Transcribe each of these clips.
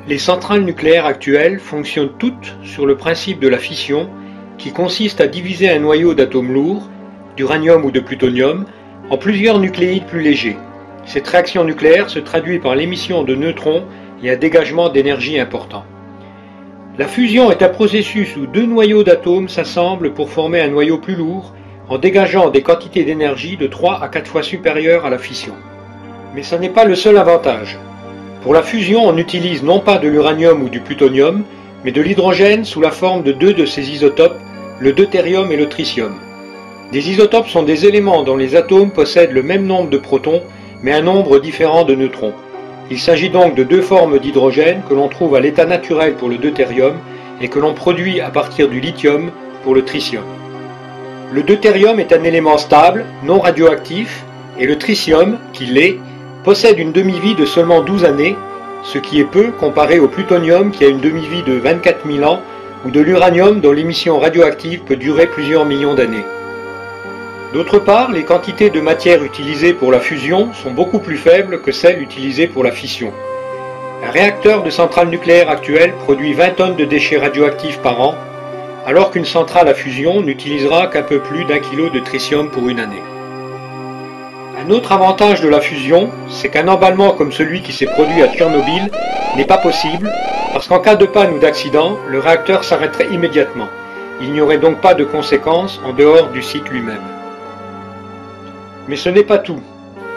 Les centrales nucléaires actuelles fonctionnent toutes sur le principe de la fission qui consiste à diviser un noyau d'atomes lourds, d'uranium ou de plutonium, en plusieurs nucléides plus légers. Cette réaction nucléaire se traduit par l'émission de neutrons et un dégagement d'énergie important. La fusion est un processus où deux noyaux d'atomes s'assemblent pour former un noyau plus lourd en dégageant des quantités d'énergie de 3 à 4 fois supérieures à la fission. Mais ce n'est pas le seul avantage. Pour la fusion, on utilise non pas de l'uranium ou du plutonium, mais de l'hydrogène sous la forme de deux de ces isotopes, le deutérium et le tritium. Des isotopes sont des éléments dont les atomes possèdent le même nombre de protons, mais un nombre différent de neutrons. Il s'agit donc de deux formes d'hydrogène que l'on trouve à l'état naturel pour le deutérium et que l'on produit à partir du lithium pour le tritium. Le deutérium est un élément stable, non radioactif, et le tritium, qui l'est, possède une demi-vie de seulement 12 années, ce qui est peu comparé au plutonium qui a une demi-vie de 24 000 ans, ou de l'uranium dont l'émission radioactive peut durer plusieurs millions d'années. D'autre part, les quantités de matière utilisées pour la fusion sont beaucoup plus faibles que celles utilisées pour la fission. Un réacteur de centrale nucléaire actuelle produit 20 tonnes de déchets radioactifs par an, alors qu'une centrale à fusion n'utilisera qu'un peu plus d'1 kg de tritium pour une année. Un autre avantage de la fusion, c'est qu'un emballement comme celui qui s'est produit à Tchernobyl n'est pas possible, parce qu'en cas de panne ou d'accident, le réacteur s'arrêterait immédiatement. Il n'y aurait donc pas de conséquences en dehors du site lui-même. Mais ce n'est pas tout.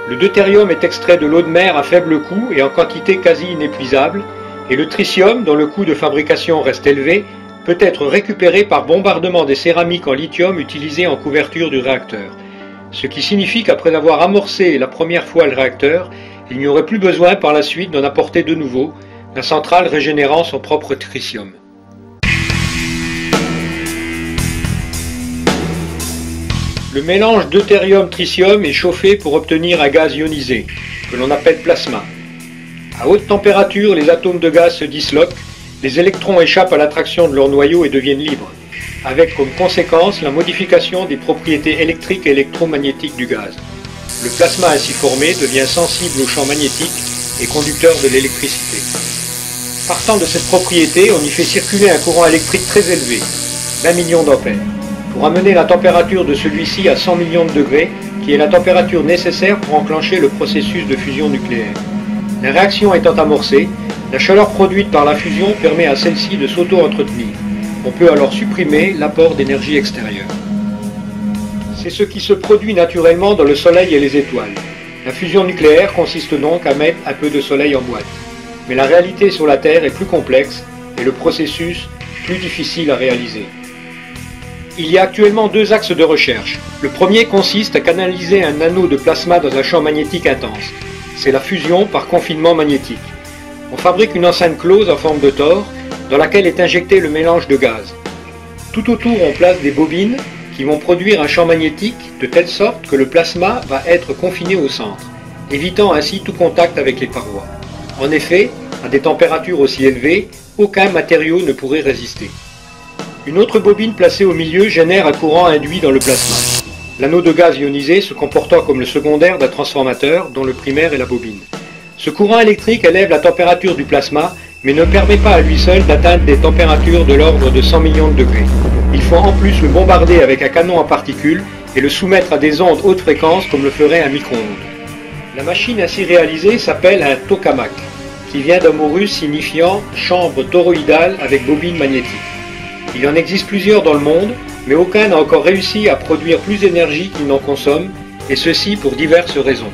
Le deutérium est extrait de l'eau de mer à faible coût et en quantité quasi inépuisable, et le tritium, dont le coût de fabrication reste élevé, peut être récupéré par bombardement des céramiques en lithium utilisées en couverture du réacteur. Ce qui signifie qu'après avoir amorcé la première fois le réacteur, il n'y aurait plus besoin par la suite d'en apporter de nouveau, la centrale régénérant son propre tritium. Le mélange deutérium-tritium est chauffé pour obtenir un gaz ionisé, que l'on appelle plasma. À haute température, les atomes de gaz se disloquent, les électrons échappent à l'attraction de leur noyau et deviennent libres, avec comme conséquence la modification des propriétés électriques et électromagnétiques du gaz. Le plasma ainsi formé devient sensible au champ magnétique et conducteur de l'électricité. Partant de cette propriété, on y fait circuler un courant électrique très élevé, 20 millions d'ampères, pour amener la température de celui-ci à 100 millions de degrés, qui est la température nécessaire pour enclencher le processus de fusion nucléaire. La réaction étant amorcée, la chaleur produite par la fusion permet à celle-ci de s'auto-entretenir. On peut alors supprimer l'apport d'énergie extérieure. C'est ce qui se produit naturellement dans le Soleil et les étoiles. La fusion nucléaire consiste donc à mettre un peu de Soleil en boîte. Mais la réalité sur la Terre est plus complexe et le processus plus difficile à réaliser. Il y a actuellement deux axes de recherche. Le premier consiste à canaliser un anneau de plasma dans un champ magnétique intense. C'est la fusion par confinement magnétique. On fabrique une enceinte close en forme de tore dans laquelle est injecté le mélange de gaz. Tout autour, on place des bobines qui vont produire un champ magnétique de telle sorte que le plasma va être confiné au centre, évitant ainsi tout contact avec les parois. En effet, à des températures aussi élevées, aucun matériau ne pourrait résister. Une autre bobine placée au milieu génère un courant induit dans le plasma. L'anneau de gaz ionisé se comportant comme le secondaire d'un transformateur dont le primaire est la bobine. Ce courant électrique élève la température du plasma, mais ne permet pas à lui seul d'atteindre des températures de l'ordre de 100 millions de degrés. Il faut en plus le bombarder avec un canon à particules et le soumettre à des ondes haute fréquence comme le ferait un micro-ondes. La machine ainsi réalisée s'appelle un tokamak, qui vient d'un mot russe signifiant chambre toroïdale avec bobine magnétique. Il en existe plusieurs dans le monde, mais aucun n'a encore réussi à produire plus d'énergie qu'il n'en consomme, et ceci pour diverses raisons.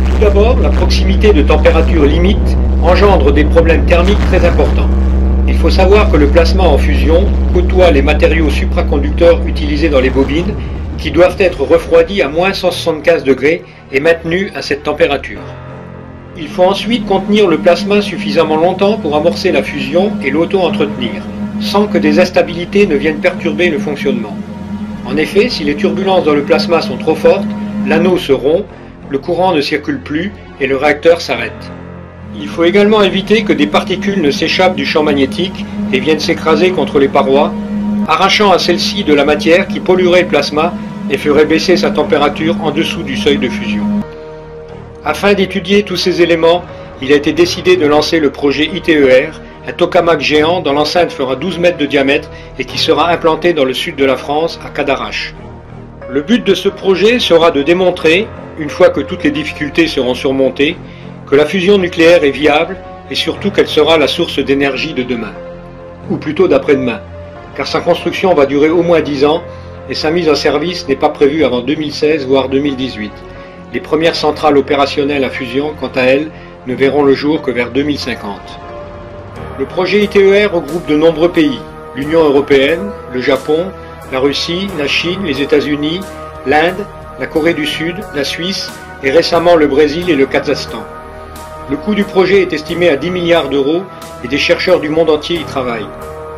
Tout d'abord, la proximité de température limite engendre des problèmes thermiques très importants. Il faut savoir que le plasma en fusion côtoie les matériaux supraconducteurs utilisés dans les bobines, qui doivent être refroidis à moins 175 degrés et maintenus à cette température. Il faut ensuite contenir le plasma suffisamment longtemps pour amorcer la fusion et l'auto-entretenir, sans que des instabilités ne viennent perturber le fonctionnement. En effet, si les turbulences dans le plasma sont trop fortes, l'anneau se rompt, le courant ne circule plus et le réacteur s'arrête. Il faut également éviter que des particules ne s'échappent du champ magnétique et viennent s'écraser contre les parois, arrachant à celle-ci de la matière qui polluerait le plasma et ferait baisser sa température en dessous du seuil de fusion. Afin d'étudier tous ces éléments, il a été décidé de lancer le projet ITER, un tokamak géant dont l'enceinte fera 12 mètres de diamètre et qui sera implanté dans le sud de la France, à Cadarache. Le but de ce projet sera de démontrer, une fois que toutes les difficultés seront surmontées, que la fusion nucléaire est viable et surtout qu'elle sera la source d'énergie de demain. Ou plutôt d'après-demain, car sa construction va durer au moins 10 ans et sa mise en service n'est pas prévue avant 2016 voire 2018. Les premières centrales opérationnelles à fusion, quant à elles, ne verront le jour que vers 2050. Le projet ITER regroupe de nombreux pays, l'Union européenne, le Japon, la Russie, la Chine, les États-Unis, l'Inde, la Corée du Sud, la Suisse et récemment le Brésil et le Kazakhstan. Le coût du projet est estimé à 10 milliards d'euros et des chercheurs du monde entier y travaillent.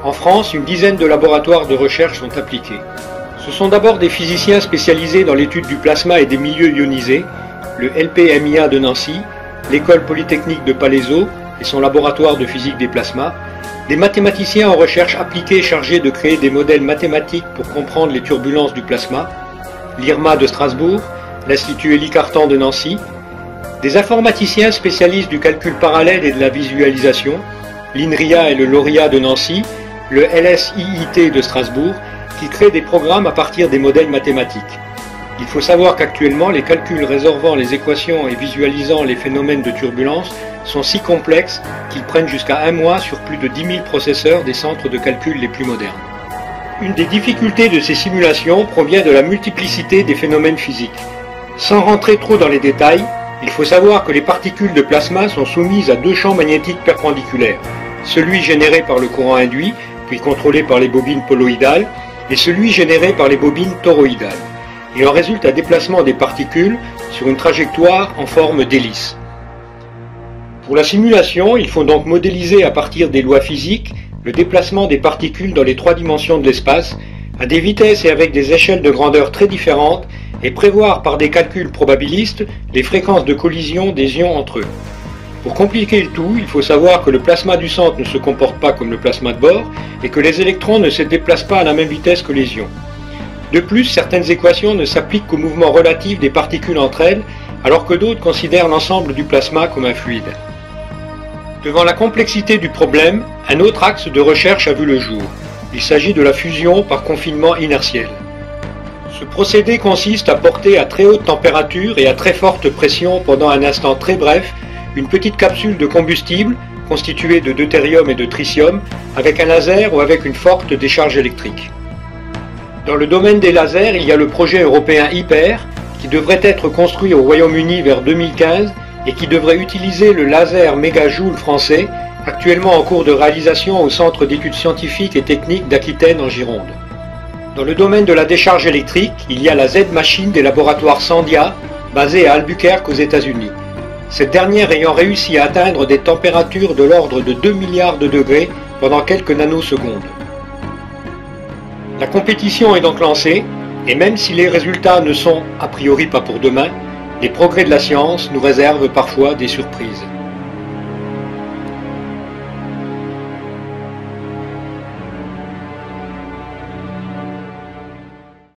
En France, une dizaine de laboratoires de recherche sont appliqués. Ce sont d'abord des physiciens spécialisés dans l'étude du plasma et des milieux ionisés, le LPMIA de Nancy, l'École Polytechnique de Palaiseau et son laboratoire de physique des plasmas, des mathématiciens en recherche appliquée chargés de créer des modèles mathématiques pour comprendre les turbulences du plasma, l'IRMA de Strasbourg, l'Institut Élie Cartan de Nancy, des informaticiens spécialistes du calcul parallèle et de la visualisation, l'INRIA et le LORIA de Nancy, le LSIIT de Strasbourg, qui créent des programmes à partir des modèles mathématiques. Il faut savoir qu'actuellement, les calculs résolvant les équations et visualisant les phénomènes de turbulence sont si complexes qu'ils prennent jusqu'à 1 mois sur plus de 10 000 processeurs des centres de calcul les plus modernes. Une des difficultés de ces simulations provient de la multiplicité des phénomènes physiques. Sans rentrer trop dans les détails, il faut savoir que les particules de plasma sont soumises à 2 champs magnétiques perpendiculaires, celui généré par le courant induit, puis contrôlé par les bobines poloïdales, et celui généré par les bobines toroïdales. Il en résulte un déplacement des particules sur une trajectoire en forme d'hélice. Pour la simulation, il faut donc modéliser à partir des lois physiques le déplacement des particules dans les 3 dimensions de l'espace, à des vitesses et avec des échelles de grandeur très différentes, et prévoir par des calculs probabilistes les fréquences de collision des ions entre eux. Pour compliquer le tout, il faut savoir que le plasma du centre ne se comporte pas comme le plasma de bord et que les électrons ne se déplacent pas à la même vitesse que les ions. De plus, certaines équations ne s'appliquent qu'au mouvement relatif des particules entre elles, alors que d'autres considèrent l'ensemble du plasma comme un fluide. Devant la complexité du problème, un autre axe de recherche a vu le jour. Il s'agit de la fusion par confinement inertiel. Ce procédé consiste à porter à très haute température et à très forte pression pendant un instant très bref une petite capsule de combustible constituée de deutérium et de tritium avec un laser ou avec une forte décharge électrique. Dans le domaine des lasers, il y a le projet européen IPER qui devrait être construit au Royaume-Uni vers 2015 et qui devrait utiliser le laser mégajoule français actuellement en cours de réalisation au Centre d'études scientifiques et techniques d'Aquitaine en Gironde. Dans le domaine de la décharge électrique, il y a la Z-Machine des laboratoires Sandia, basée à Albuquerque aux États-Unis. Cette dernière ayant réussi à atteindre des températures de l'ordre de 2 milliards de degrés pendant quelques nanosecondes. La compétition est donc lancée, et même si les résultats ne sont a priori pas pour demain, les progrès de la science nous réservent parfois des surprises.